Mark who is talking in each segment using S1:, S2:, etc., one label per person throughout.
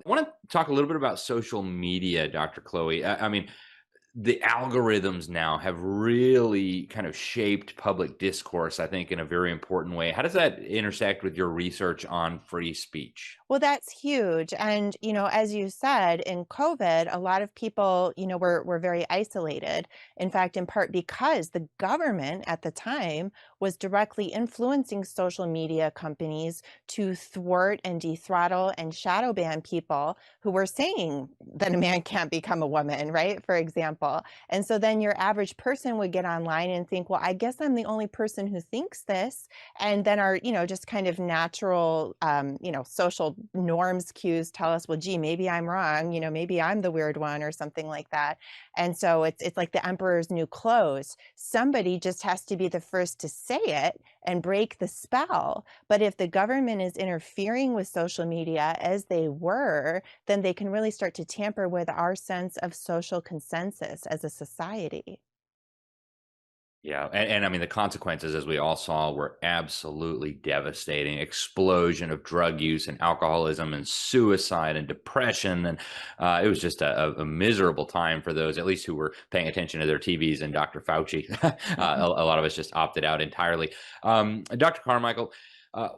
S1: I want to talk a little bit about social media, Dr. Chloe. I mean, the algorithms now have really kind of shaped public discourse, I think, in a very important way. How does that intersect with your research on free speech?
S2: Well, that's huge. And, as you said, in COVID, a lot of people, were very isolated. In fact, in part because the government at the time was directly influencing social media companies to thwart and dethrottle and shadow ban people who were saying that a man can't become a woman, right? For example. And so then your average person would get online and think, well, I guess I'm the only person who thinks this. And then our just kind of natural social norms cues tell us, well, gee, maybe I'm wrong, maybe I'm the weird one or something like that. And so it's like the emperor's new clothes. Somebody just has to be the first to say it and break the spell. But if the government is interfering with social media as they were, then they can really start to tamper with our sense of social consensus as a society.
S1: Yeah, and I mean the consequences, as we all saw, were absolutely devastating. Explosion of drug use and alcoholism and suicide and depression, and it was just a miserable time for those, at least who were paying attention to their TVs and Dr. Fauci. A lot of us just opted out entirely. Dr. Carmichael,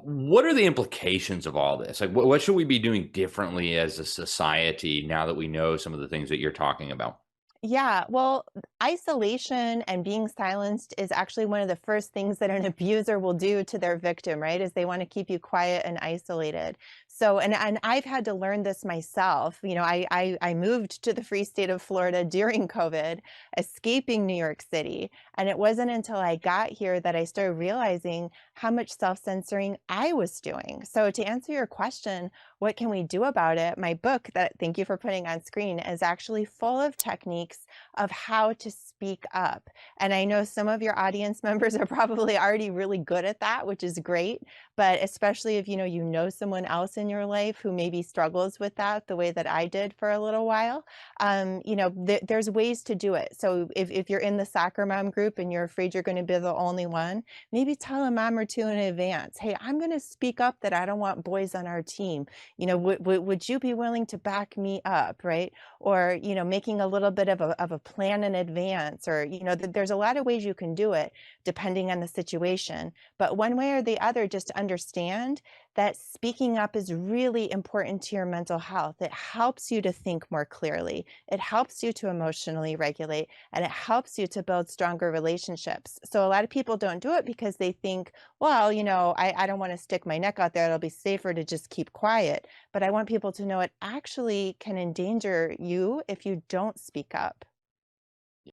S1: what are the implications of all this? Like, what should we be doing differently as a society now that we know some of the things that you're talking about?
S2: Yeah, well, isolation and being silenced is actually one of the first things that an abuser will do to their victim, right? Is they want to keep you quiet and isolated. So, and I've had to learn this myself. I moved to the free state of Florida during COVID, escaping New York City, and it wasn't until I got here that I started realizing how much self-censoring I was doing. So, to answer your question, what can we do about it? My book that thank you for putting on screen is actually full of techniques of how to speak up. And I know some of your audience members are probably already really good at that, which is great. But especially if you know someone else in your life who maybe struggles with that the way that I did for a little while, there's ways to do it. So if you're in the soccer mom group and you're afraid you're going to be the only one, maybe tell a mom or two in advance, hey, I'm going to speak up that I don't want boys on our team. Would you be willing to back me up, right? Or making a little bit of a plan in advance, or there's a lot of ways you can do it depending on the situation. But one way or the other, just understand that speaking up is really important to your mental health. It helps you to think more clearly. It helps you to emotionally regulate, and it helps you to build stronger relationships. So a lot of people don't do it because they think, well, I don't want to stick my neck out there. It'll be safer to just keep quiet. But I want people to know it actually can endanger you if you don't speak up.